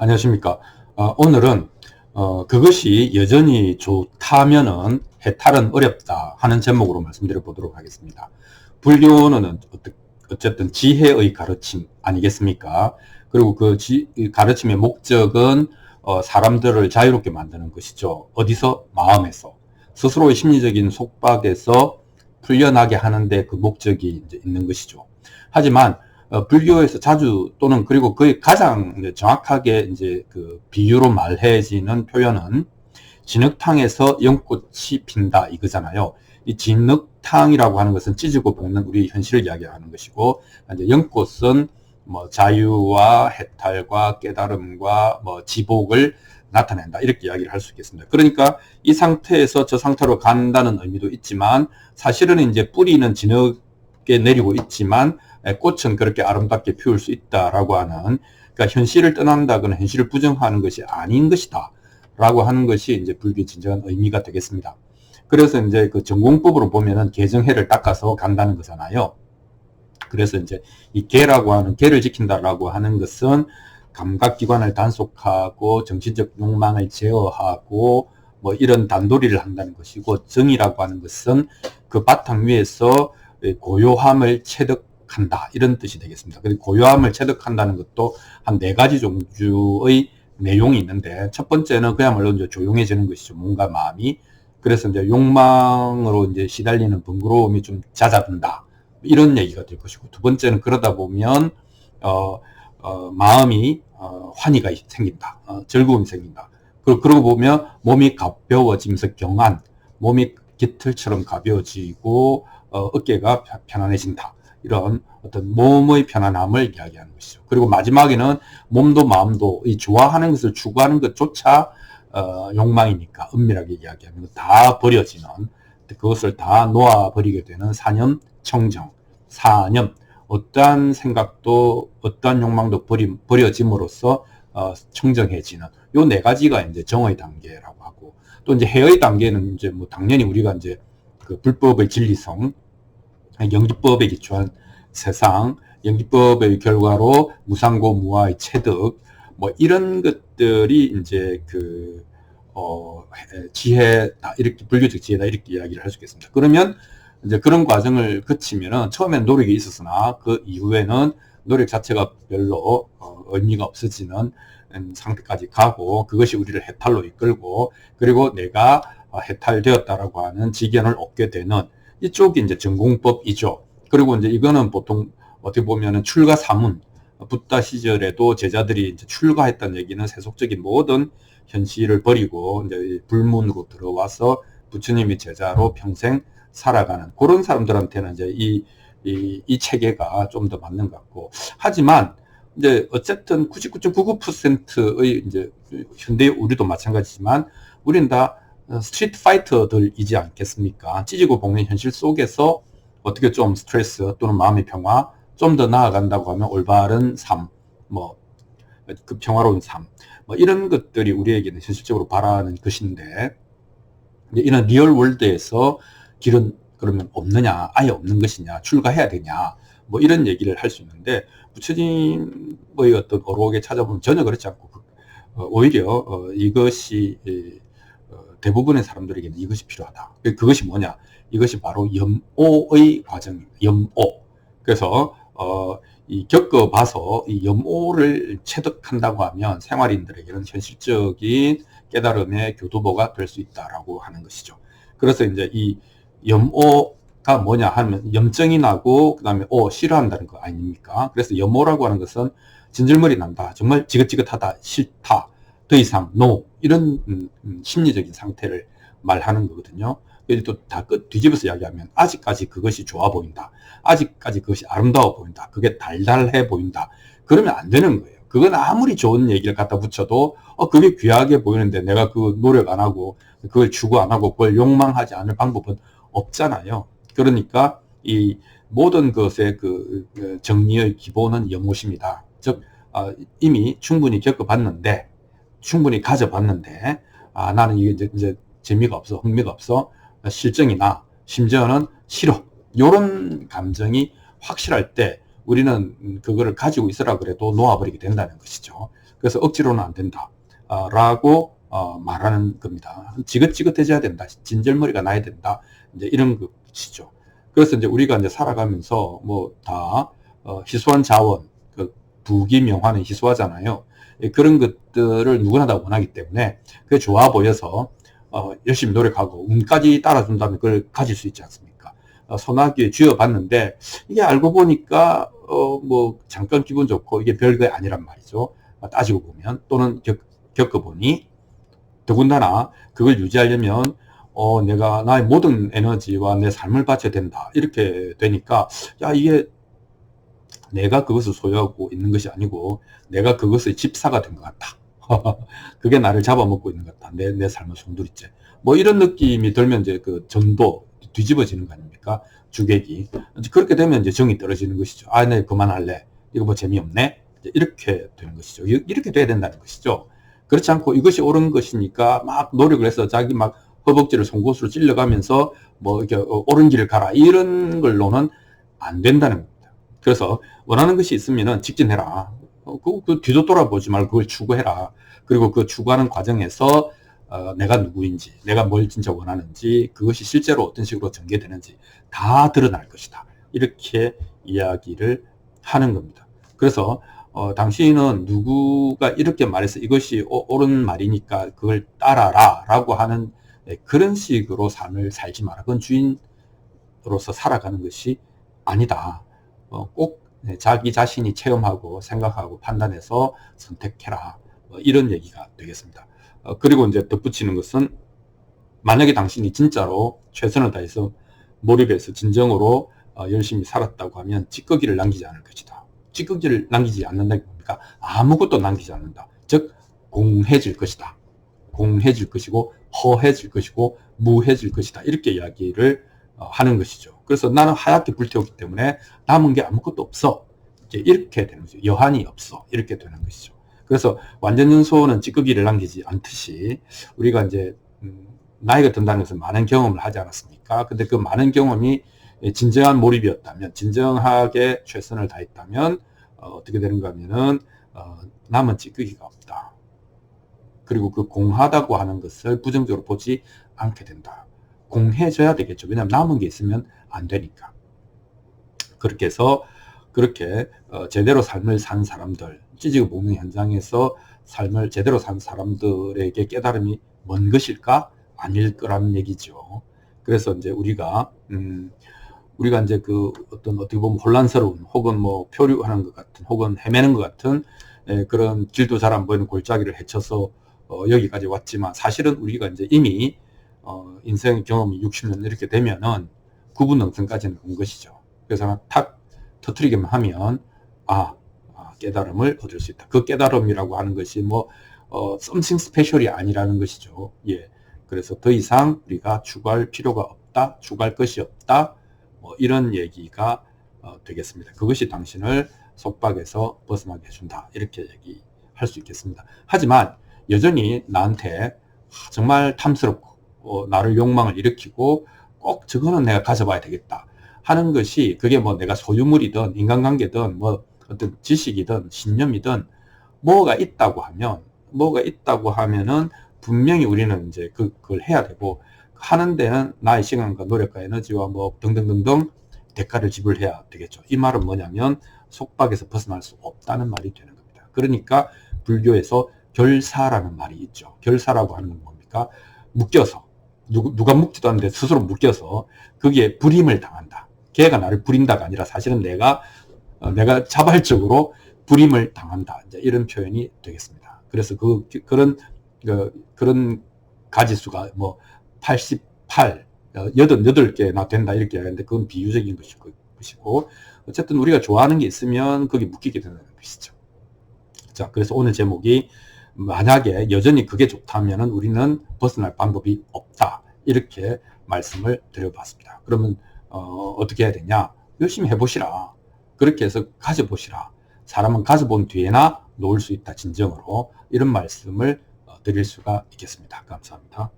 안녕하십니까. 오늘은 그것이 여전히 좋다면은 해탈은 어렵다 하는 제목으로 말씀드려 보도록 하겠습니다. 불교는 어쨌든 지혜의 가르침 아니겠습니까? 그리고 그 가르침의 목적은 사람들을 자유롭게 만드는 것이죠. 어디서? 마음에서. 스스로의 심리적인 속박에서 풀려나게 하는데 그 목적이 이제 있는 것이죠. 하지만 불교에서 자주 또는 그리고 거의 가장 정확하게 이제 그 비유로 말해지는 표현은 진흙탕에서 연꽃이 핀다 이거잖아요. 이 진흙탕이라고 하는 것은 찢고 볶는 우리 현실을 이야기하는 것이고, 이제 연꽃은 뭐 자유와 해탈과 깨달음과 뭐 지복을 나타낸다 이렇게 이야기를 할 수 있겠습니다. 그러니까 이 상태에서 저 상태로 간다는 의미도 있지만, 사실은 이제 뿌리는 진흙에 내리고 있지만 꽃은 그렇게 아름답게 피울 수 있다라고 하는, 그러니까 현실을 떠난다거나 현실을 부정하는 것이 아닌 것이다 라고 하는 것이 이제 불교의 진정한 의미가 되겠습니다. 그래서 이제 그 전공법으로 보면은 개정해를 닦아서 간다는 거잖아요. 그래서 이제 이 개라고 하는, 개를 지킨다라고 하는 것은 감각기관을 단속하고 정신적 욕망을 제어하고 뭐 이런 단도리를 한다는 것이고, 정이라고 하는 것은 그 바탕 위에서 고요함을 체득한다 이런 뜻이 되겠습니다. 그리고 고요함을 체득한다는 것도 한 4가지 종류의 내용이 있는데, 첫 번째는 그야말로 이제 조용해지는 것이죠. 뭔가 마음이. 그래서 이제 욕망으로 이제 시달리는 번거로움이 좀 잦아든다 이런 얘기가 될 것이고, 두 번째는 그러다 보면 마음이 환희가 생긴다, 즐거움이 생긴다. 그러고 보면 몸이 가벼워지면서 경안, 몸이 깃털처럼 가벼워지고 어깨가 편안해진다. 이런 어떤 몸의 편안함을 이야기하는 것이죠. 그리고 마지막에는 몸도 마음도 이 좋아하는 것을 추구하는 것조차 욕망이니까 은밀하게 이야기하면 다 버려지는, 그것을 다 놓아버리게 되는 사념 청정, 사념, 어떠한 생각도 어떠한 욕망도 버려짐으로써 청정해지는 요 4가지가 이제 정의 단계라고 하고, 또 이제 해의 단계는 이제 뭐 당연히 우리가 이제 그 불법의 진리성, 영지법에 기초한 세상, 영지법의 결과로 무상고 무아의 체득, 뭐 이런 것들이 이제 그 지혜다, 이렇게 불교적 지혜다 이렇게 이야기를 할 수 있겠습니다. 그러면 이제 그런 과정을 거치면은 처음엔 노력이 있었으나 그 이후에는 노력 자체가 별로 의미가 없어지는 상태까지 가고, 그것이 우리를 해탈로 이끌고, 그리고 내가 해탈되었다라고 하는 지견을 얻게 되는 이쪽이 이제 전공법이죠. 그리고 이제 이거는 보통 어떻게 보면은 출가 사문, 붓다 시절에도 제자들이 이제 출가했다는 얘기는 세속적인 모든 현실을 버리고 이제 불문으로 들어와서 부처님의 제자로 평생 살아가는 그런 사람들한테는 이제 이 체계가 좀 더 맞는 것 같고, 하지만 이제 어쨌든 99.99%의 이제 현대 우리도 마찬가지지만 우리는 다 스트리트 파이터들이지 않겠습니까? 찢고 볶는 현실 속에서 어떻게 좀 스트레스 또는 마음의 평화 좀 더 나아간다고 하면 올바른 삶, 뭐 그 평화로운 삶, 뭐 이런 것들이 우리에게는 현실적으로 바라는 것인데, 이제 이런 리얼 월드에서 길은 그러면 없느냐, 아예 없는 것이냐, 출가해야 되냐, 뭐 이런 얘기를 할 수 있는데, 부처님의 어떤 어록에 찾아보면 전혀 그렇지 않고 오히려 이것이 대부분의 사람들에게는 이것이 필요하다. 그것이 뭐냐? 이것이 바로 염오의 과정입니다. 염오. 그래서 이 겪어봐서 이 염오를 체득한다고 하면 생활인들에게는 현실적인 깨달음의 교두보가 될 수 있다라고 하는 것이죠. 그래서 이제 이 염오가 뭐냐 하면 염증이 나고 그다음에 싫어한다는 거 아닙니까? 그래서 염오라고 하는 것은 진절머리 난다, 정말 지긋지긋하다, 싫다, 더 이상 no, 이런 심리적인 상태를 말하는 거거든요. 그래서 또 다 뒤집어서 이야기하면 아직까지 그것이 좋아 보인다, 아직까지 그것이 아름다워 보인다, 그게 달달해 보인다, 그러면 안 되는 거예요. 그건 아무리 좋은 얘기를 갖다 붙여도 그게 귀하게 보이는데 내가 그 노력 안 하고 그걸 추구 안 하고 그걸 욕망하지 않을 방법은 없잖아요. 그러니까 이 모든 것의 그 정리의 기본은 염오심이다. 즉 이미 충분히 겪어봤는데, 충분히 가져봤는데 나는 이게 이제 재미가 없어, 흥미가 없어, 실증이 나, 심지어는 싫어, 이런 감정이 확실할 때 우리는 그거를 가지고 있으라 그래도 놓아버리게 된다는 것이죠. 그래서 억지로는 안 된다. 라고 말하는 겁니다. 지긋지긋해져야 된다. 진절머리가 나야 된다. 이제 이런 것이죠. 그래서 이제 우리가 이제 살아가면서 뭐 다 희소한 자원, 그 부귀명화는 희소하잖아요. 그런 것들을 누구나 다 원하기 때문에 그게 좋아 보여서 열심히 노력하고 운까지 따라준다면 그걸 가질 수 있지 않습니까? 소나기에 쥐어봤는데 이게 알고 보니까 뭐 잠깐 기분 좋고 이게 별거 아니란 말이죠. 따지고 보면 또는 겪어보니 더군다나 그걸 유지하려면 내가 나의 모든 에너지와 내 삶을 바쳐야 된다. 이렇게 되니까 야 이게 내가 그것을 소유하고 있는 것이 아니고 내가 그것의 집사가 된 것 같다. 그게 나를 잡아먹고 있는 것 같다. 내 삶의 송두리째. 뭐 이런 느낌이 들면 이제 그 전도 뒤집어지는 거 아닙니까? 주객이. 그렇게 되면 이제 정이 떨어지는 것이죠. 아, 내 그만할래. 이거 뭐 재미없네. 이렇게 되는 것이죠. 이렇게 돼야 된다는 것이죠. 그렇지 않고 이것이 옳은 것이니까 막 노력을 해서 자기 막 허벅지를 송곳으로 찔러가면서 뭐 이렇게 옳은 길을 가라. 이런 걸로는 안 된다는 겁니다. 그래서 원하는 것이 있으면은 직진해라. 그 뒤도 돌아보지 말고 그걸 추구해라. 그리고 그 추구하는 과정에서 내가 누구인지, 내가 뭘 진짜 원하는지, 그것이 실제로 어떤 식으로 전개되는지 다 드러날 것이다. 이렇게 이야기를 하는 겁니다. 그래서 당신은 누구가 이렇게 말해서 이것이 옳은 말이니까 그걸 따라라 라고 하는 그런 식으로 삶을 살지 마라. 그건 주인으로서 살아가는 것이 아니다. 꼭 자기 자신이 체험하고 생각하고 판단해서 선택해라. 이런 얘기가 되겠습니다. 그리고 이제 덧붙이는 것은 만약에 당신이 진짜로 최선을 다해서 몰입해서 진정으로 열심히 살았다고 하면 찌꺼기를 남기지 않을 것이다. 찌꺼기를 남기지 않는다는 게 뭡니까? 아무것도 남기지 않는다. 즉 공해질 것이다. 공해질 것이고 허해질 것이고 무해질 것이다. 이렇게 이야기를 하는 것이죠. 그래서 나는 하얗게 불태웠기 때문에 남은 게 아무것도 없어. 이제 이렇게 되는 거죠. 여한이 없어. 이렇게 되는 것이죠. 그래서 완전연소는 찌꺼기를 남기지 않듯이 우리가 이제 나이가 든다는 것은 많은 경험을 하지 않았습니까? 근데 그 많은 경험이 진정한 몰입이었다면, 진정하게 최선을 다했다면 어떻게 되는가 하면은 남은 찌꺼기가 없다. 그리고 그 공하다고 하는 것을 부정적으로 보지 않게 된다. 공해져야 되겠죠. 왜냐하면 남은 게 있으면 안 되니까. 그렇게 해서 그렇게 제대로 삶을 산 사람들, 찌지고 볶는 현장에서 삶을 제대로 산 사람들에게 깨달음이 뭔 것일까? 아닐 거라는 얘기죠. 그래서 이제 우리가 이제 그 어떻게 보면 혼란스러운 혹은 뭐 표류하는 것 같은 혹은 헤매는 것 같은 그런 길도 잘 안 보이는 골짜기를 헤쳐서 여기까지 왔지만 사실은 우리가 이제 이미 인생 경험이 60년 이렇게 되면은 구분능선까지는 온 것이죠. 그래서 탁 터트리기만 하면 깨달음을 얻을 수 있다. 그 깨달음이라고 하는 것이 뭐 something special이 아니라는 것이죠. 예. 그래서 더 이상 우리가 추구할 필요가 없다, 추구할 것이 없다, 뭐 이런 얘기가 되겠습니다. 그것이 당신을 속박에서 벗어나게 해준다. 이렇게 얘기할 수 있겠습니다. 하지만 여전히 나한테 정말 탐스럽고 나를 욕망을 일으키고 꼭 저거는 내가 가져봐야 되겠다 하는 것이 그게 뭐 내가 소유물이든 인간관계든 뭐 어떤 지식이든 신념이든 뭐가 있다고 하면은 분명히 우리는 이제 그걸 해야 되고 하는 데는 나의 시간과 노력과 에너지와 뭐 등등등등 대가를 지불해야 되겠죠. 이 말은 뭐냐면 속박에서 벗어날 수 없다는 말이 되는 겁니다. 그러니까 불교에서 결사라는 말이 있죠. 결사라고 하는 건 뭡니까? 묶여서 누가 묶지도 않는데 스스로 묶여서 거기에 불임을 당한다. 걔가 나를 부린다가 아니라 사실은 내가 자발적으로 불임을 당한다. 이제 이런 표현이 되겠습니다. 그래서 그런 가지수가 뭐 88, 88개나 된다 이렇게 하는데 그건 비유적인 것이고 어쨌든 우리가 좋아하는 게 있으면 거기 묶이게 된다는 것이죠. 자, 그래서 오늘 제목이 만약에 여전히 그게 좋다면은 우리는 벗어날 방법이 없다. 이렇게 말씀을 드려봤습니다. 그러면 어떻게 해야 되냐? 열심히 해보시라. 그렇게 해서 가져보시라. 사람은 가져본 뒤에나 놓을 수 있다. 진정으로. 이런 말씀을 드릴 수가 있겠습니다. 감사합니다.